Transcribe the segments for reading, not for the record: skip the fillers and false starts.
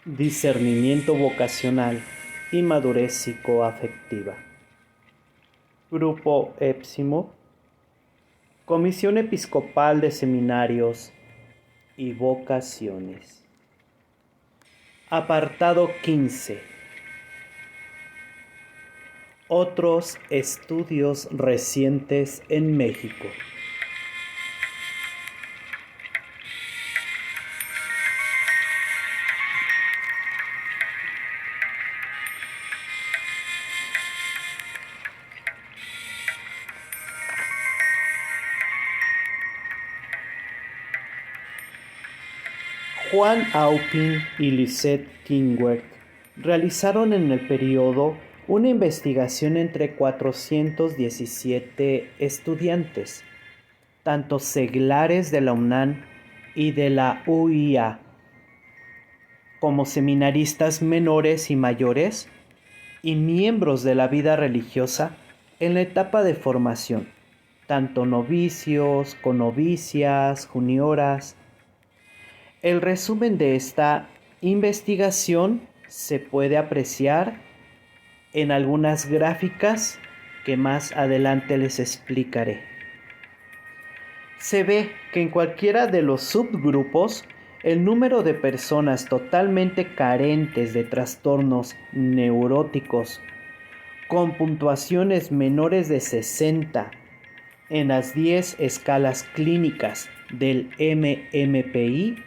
discernimiento vocacional y madurez psicoafectiva. Grupo Épsimo, Comisión Episcopal de Seminarios y Vocaciones. Apartado 15. Otros estudios recientes en México. Juan Aupin y Lisette Kingwerth realizaron en el periodo una investigación entre 417 estudiantes, tanto seglares de la UNAM y de la UIA, como seminaristas menores y mayores y miembros de la vida religiosa en la etapa de formación, tanto novicios, conovicias, junioras. El resumen de esta investigación se puede apreciar en algunas gráficas que más adelante les explicaré. Se ve que en cualquiera de los subgrupos el número de personas totalmente carentes de trastornos neuróticos con puntuaciones menores de 60 en las 10 escalas clínicas del MMPI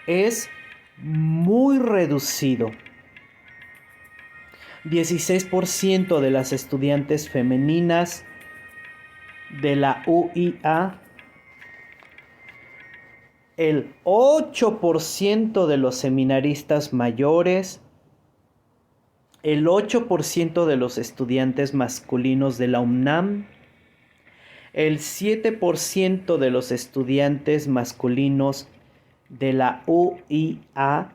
es muy reducido. 16% de las estudiantes femeninas de la UIA, el 8% de los seminaristas mayores, el 8% de los estudiantes masculinos de la UNAM, el 7% de los estudiantes masculinos de la UIA,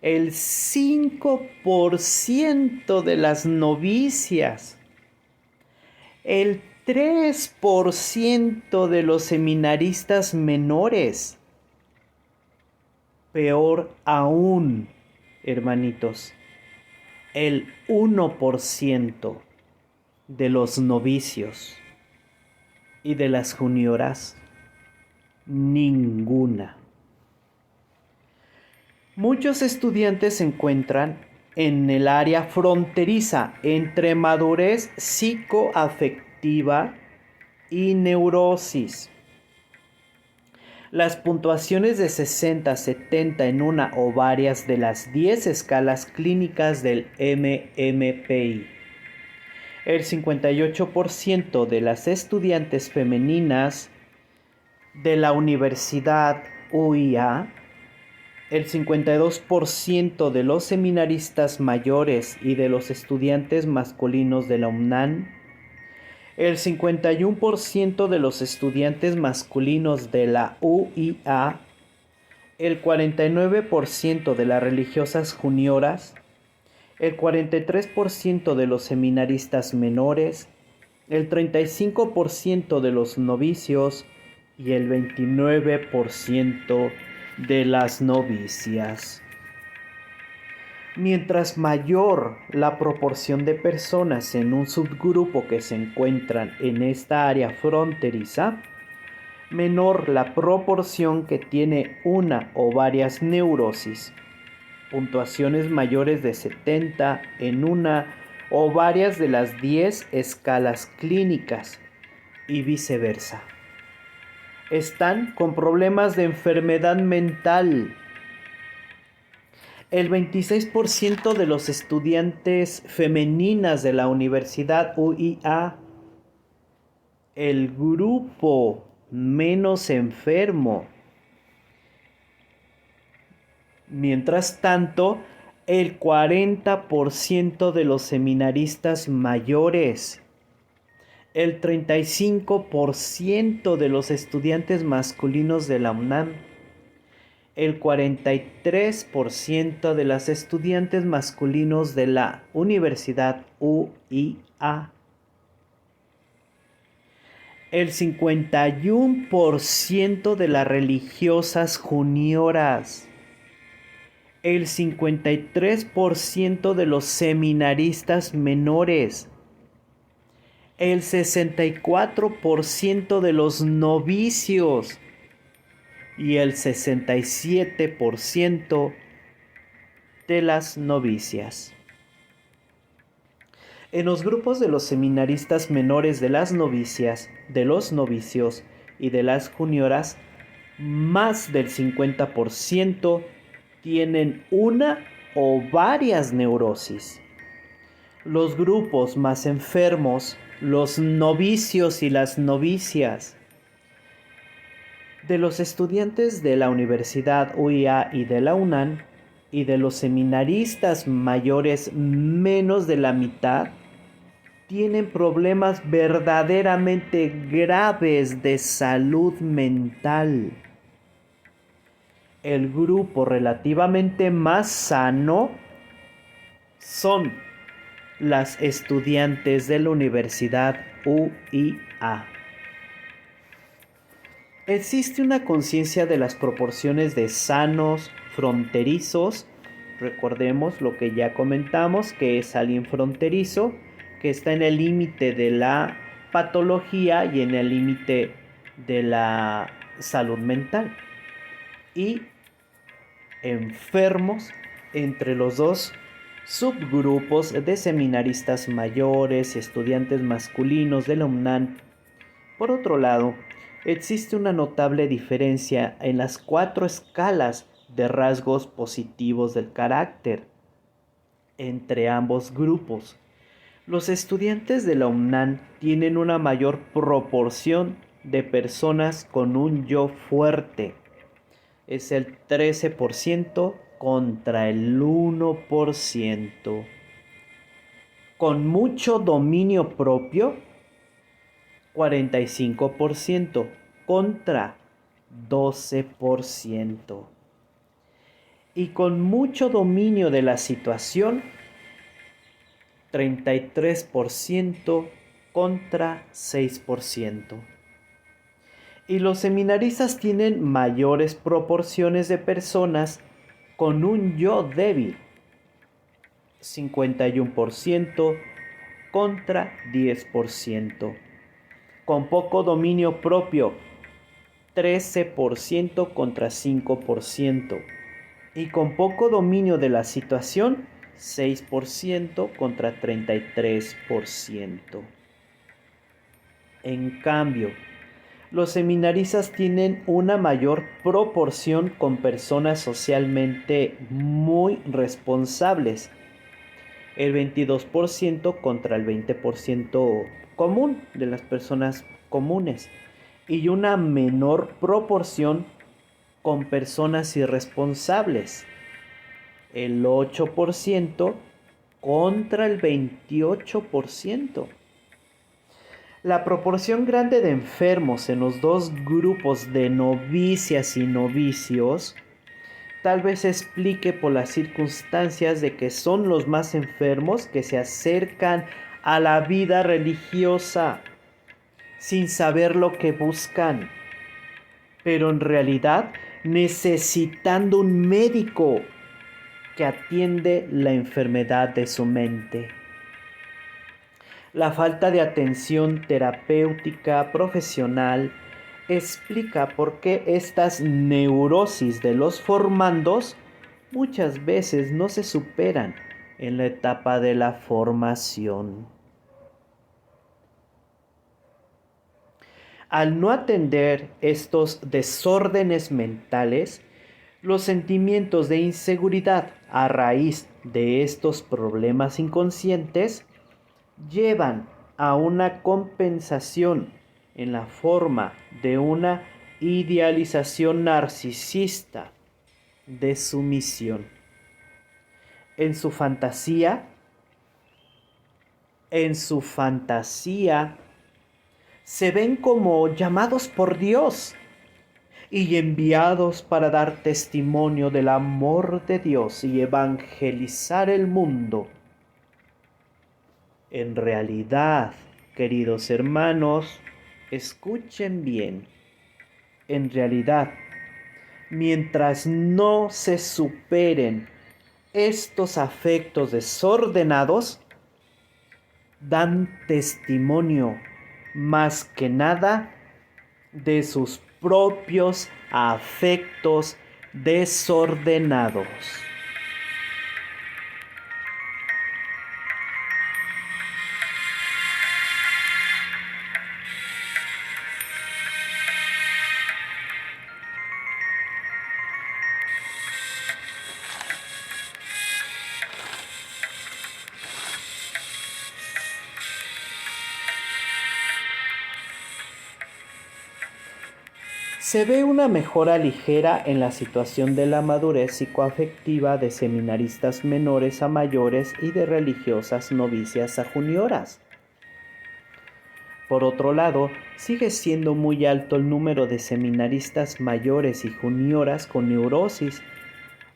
el 5% de las novicias, el 3% de los seminaristas menores. Peor aún, hermanitos, el 1% de los novicios y de las junioras. Ninguna. Muchos estudiantes se encuentran en el área fronteriza entre madurez psicoafectiva y neurosis. Las puntuaciones de 60 a 70 en una o varias de las 10 escalas clínicas del MMPI. El 58% de las estudiantes femeninas de la Universidad UIA, el 52% de los seminaristas mayores y de los estudiantes masculinos de la UNAM, el 51% de los estudiantes masculinos de la UIA, el 49% de las religiosas junioras, el 43% de los seminaristas menores, el 35% de los novicios y el 29% de las novicias. Mientras mayor la proporción de personas en un subgrupo que se encuentran en esta área fronteriza, menor la proporción que tiene una o varias neurosis, puntuaciones mayores de 70 en una o varias de las 10 escalas clínicas y viceversa. Están con problemas de enfermedad mental. El 26% de los estudiantes femeninas de la Universidad UIA, el grupo menos enfermo. Mientras tanto, el 40% de los seminaristas mayores, el 35% de los estudiantes masculinos de la UNAM, el 43% de las estudiantes masculinos de la Universidad UIA, el 51% de las religiosas junioras, el 53% de los seminaristas menores, el 64% de los novicios y el 67% de las novicias. En los grupos de los seminaristas menores, de las novicias, de los novicios y de las junioras, más del 50% tienen una o varias neurosis. Los grupos más enfermos, los novicios y las novicias, de los estudiantes de la Universidad UIA y de la UNAM, y de los seminaristas mayores, menos de la mitad tienen problemas verdaderamente graves de salud mental. El grupo relativamente más sano son las estudiantes de la Universidad UIA. Existe una conciencia de las proporciones de sanos, fronterizos. Recordemos lo que ya comentamos, que es alguien fronterizo, que está en el límite de la patología y en el límite de la salud mental. Y enfermos entre los dos subgrupos de seminaristas mayores y estudiantes masculinos de la UNAM. Por otro lado, existe una notable diferencia en las 4 escalas de rasgos positivos del carácter entre ambos grupos. Los estudiantes de la UNAM tienen una mayor proporción de personas con un yo fuerte. Es el 13% contra el 1%. Con mucho dominio propio, 45% contra 12%. Y con mucho dominio de la situación, 33% contra 6%. Y los seminaristas tienen mayores proporciones de personas con un yo débil, 51% contra 10%. Con poco dominio propio, 13% contra 5%. Y con poco dominio de la situación, 6% contra 33%. En cambio, los seminaristas tienen una mayor proporción con personas socialmente muy responsables, el 22% contra el 20% común de las personas comunes, y una menor proporción con personas irresponsables, el 8% contra el 28%. La proporción grande de enfermos en los dos grupos de novicias y novicios tal vez se explique por las circunstancias de que son los más enfermos que se acercan a la vida religiosa sin saber lo que buscan, pero en realidad necesitando un médico que atiende la enfermedad de su mente. La falta de atención terapéutica profesional explica por qué estas neurosis de los formandos muchas veces no se superan en la etapa de la formación. Al no atender estos desórdenes mentales, los sentimientos de inseguridad a raíz de estos problemas inconscientes llevan a una compensación en la forma de una idealización narcisista de sumisión. En su fantasía, se ven como llamados por Dios y enviados para dar testimonio del amor de Dios y evangelizar el mundo. En realidad, queridos hermanos, escuchen bien. En realidad, mientras no se superen estos afectos desordenados, dan testimonio más que nada de sus propios afectos desordenados. Se ve una mejora ligera en la situación de la madurez psicoafectiva de seminaristas menores a mayores y de religiosas novicias a junioras. Por otro lado, sigue siendo muy alto el número de seminaristas mayores y junioras con neurosis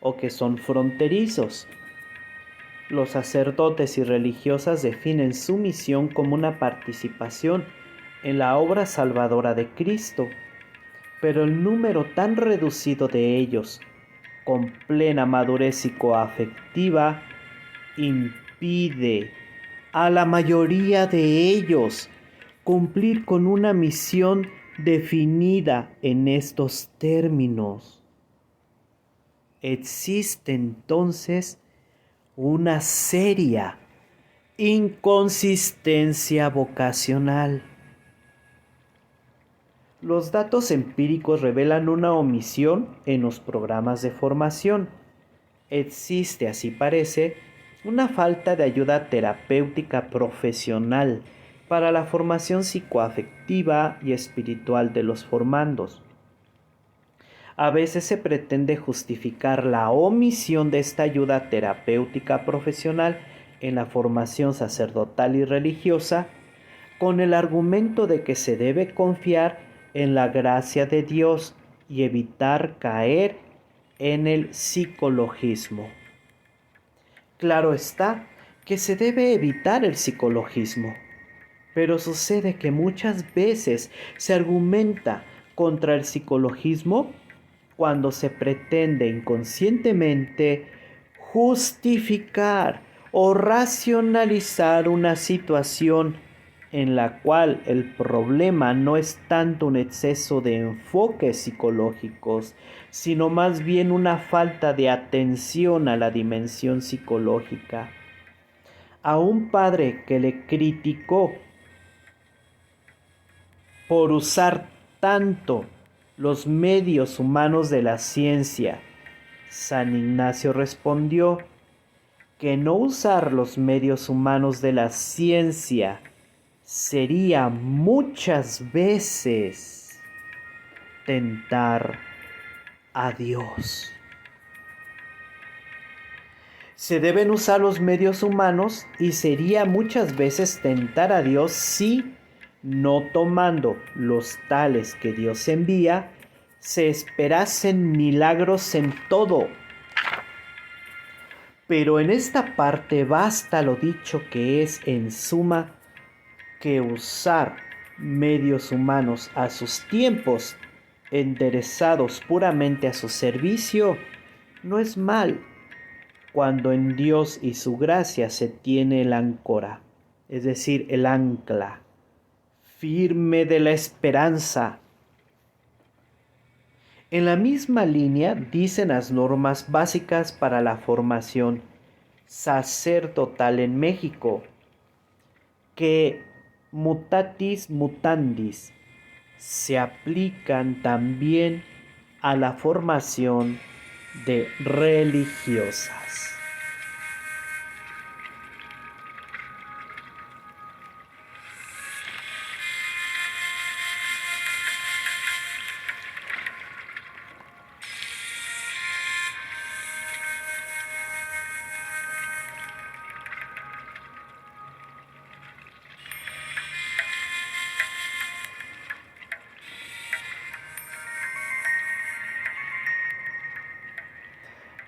o que son fronterizos. Los sacerdotes y religiosas definen su misión como una participación en la obra salvadora de Cristo, pero el número tan reducido de ellos, con plena madurez psicoafectiva, impide a la mayoría de ellos cumplir con una misión definida en estos términos. Existe entonces una seria inconsistencia vocacional. Los datos empíricos revelan una omisión en los programas de formación. Existe, así parece, una falta de ayuda terapéutica profesional para la formación psicoafectiva y espiritual de los formandos. A veces se pretende justificar la omisión de esta ayuda terapéutica profesional en la formación sacerdotal y religiosa con el argumento de que se debe confiar en la gracia de Dios y evitar caer en el psicologismo. Claro está que se debe evitar el psicologismo, pero sucede que muchas veces se argumenta contra el psicologismo cuando se pretende inconscientemente justificar o racionalizar una situación en la cual el problema no es tanto un exceso de enfoques psicológicos, sino más bien una falta de atención a la dimensión psicológica. A un padre que le criticó por usar tanto los medios humanos de la ciencia, San Ignacio respondió que no usar los medios humanos de la ciencia sería muchas veces tentar a Dios. Se deben usar los medios humanos y sería muchas veces tentar a Dios si, no tomando los tales que Dios envía, se esperasen milagros en todo. Pero en esta parte basta lo dicho, que es en suma que usar medios humanos a sus tiempos, enderezados puramente a su servicio, no es mal, cuando en Dios y su gracia se tiene el áncora, es decir, el ancla firme de la esperanza. En la misma línea dicen las normas básicas para la formación sacerdotal en México, que mutatis mutandis se aplican también a la formación de religiosas.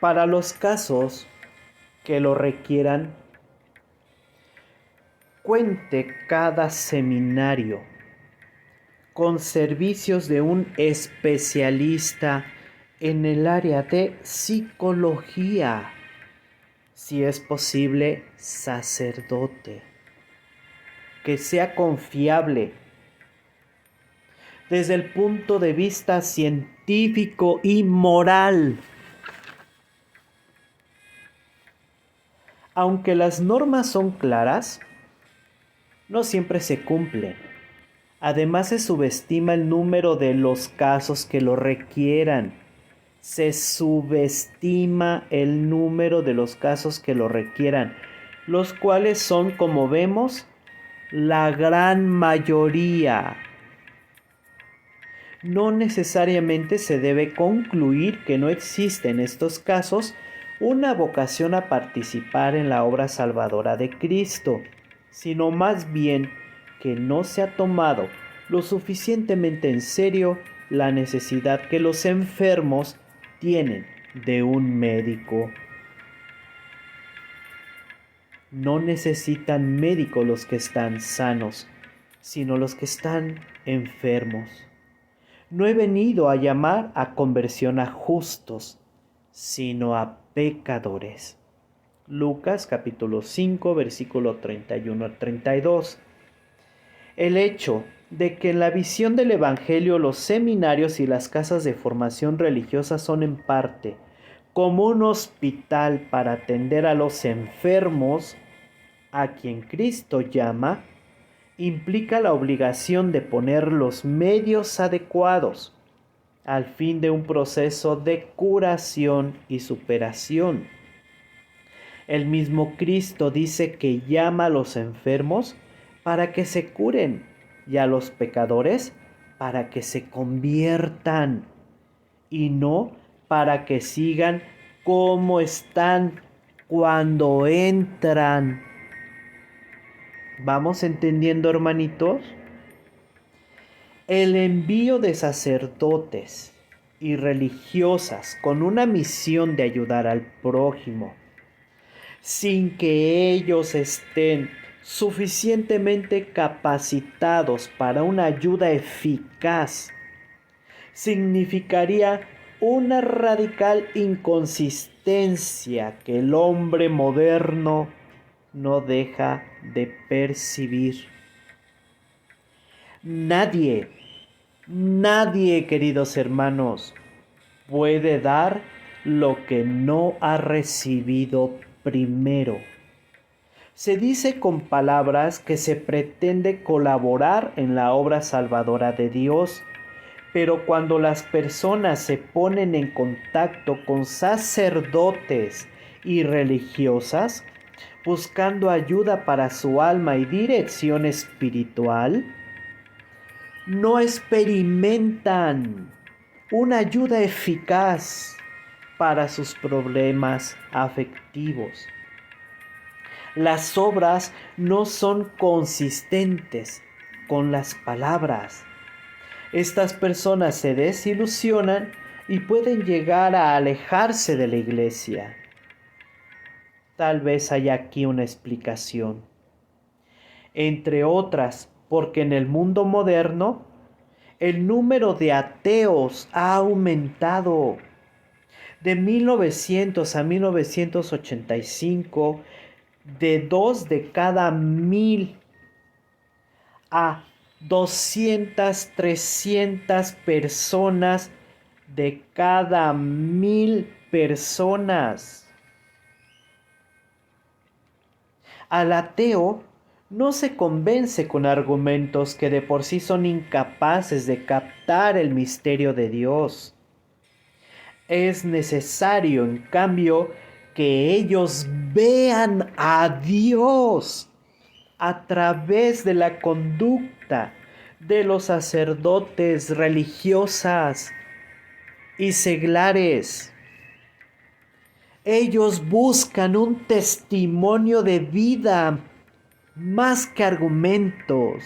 Para los casos que lo requieran, cuente cada seminario con servicios de un especialista en el área de psicología, si es posible, sacerdote, que sea confiable desde el punto de vista científico y moral. Aunque las normas son claras, no siempre se cumplen. Además, se subestima el número de los casos que lo requieran. Se subestima el número de los casos que lo requieran, los cuales son, como vemos, la gran mayoría. No necesariamente se debe concluir que no existe en estos casos una vocación a participar en la obra salvadora de Cristo, sino más bien que no se ha tomado lo suficientemente en serio la necesidad que los enfermos tienen de un médico. No necesitan médico los que están sanos, sino los que están enfermos. No he venido a llamar a conversión a justos, sino a pecadores. Lucas capítulo 5, versículo 31 al 32. El hecho de que en la visión del Evangelio los seminarios y las casas de formación religiosa son en parte como un hospital para atender a los enfermos, a quien Cristo llama, implica la obligación de poner los medios adecuados al fin de un proceso de curación y superación. El mismo Cristo dice que llama a los enfermos para que se curen y a los pecadores para que se conviertan y no para que sigan como están cuando entran. ¿Vamos entendiendo, hermanitos? El envío de sacerdotes y religiosas con una misión de ayudar al prójimo, sin que ellos estén suficientemente capacitados para una ayuda eficaz, significaría una radical inconsistencia que el hombre moderno no deja de percibir. Nadie, queridos hermanos, puede dar lo que no ha recibido primero. Se dice con palabras que se pretende colaborar en la obra salvadora de Dios, pero cuando las personas se ponen en contacto con sacerdotes y religiosas, buscando ayuda para su alma y dirección espiritual, no experimentan una ayuda eficaz para sus problemas afectivos. Las obras no son consistentes con las palabras. Estas personas se desilusionan y pueden llegar a alejarse de la iglesia. Tal vez haya aquí una explicación. Entre otras, porque en el mundo moderno el número de ateos ha aumentado. De 1900 a 1985, de 2 de cada 1000 a 200, 300 personas de cada 1000 personas. Al ateo no se convence con argumentos que de por sí son incapaces de captar el misterio de Dios. Es necesario, en cambio, que ellos vean a Dios a través de la conducta de los sacerdotes, religiosas y seglares. Ellos buscan un testimonio de vida más que argumentos.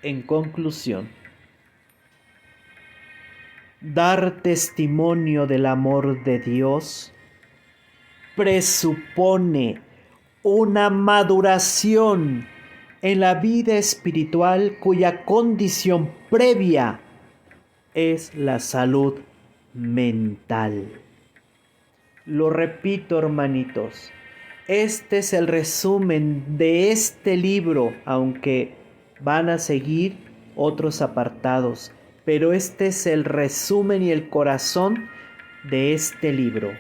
En conclusión, dar testimonio del amor de Dios presupone una maduración en la vida espiritual cuya condición previa es la salud mental. Lo repito, hermanitos, este es el resumen de este libro, aunque van a seguir otros apartados, pero este es el resumen y el corazón de este libro.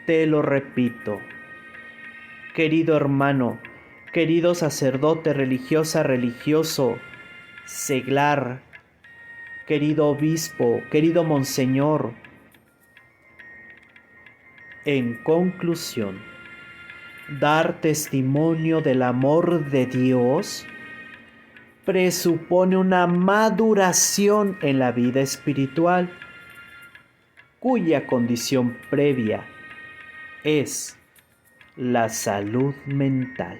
Te lo repito, querido hermano, querido sacerdote, religiosa, religioso, seglar, querido obispo, querido monseñor. En conclusión, dar testimonio del amor de Dios presupone una maduración en la vida espiritual, cuya condición previa es la salud mental.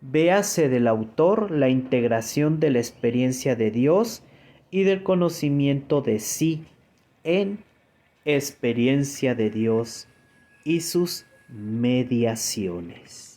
Véase del autor la integración de la experiencia de Dios y del conocimiento de sí en experiencia de Dios y sus mediaciones.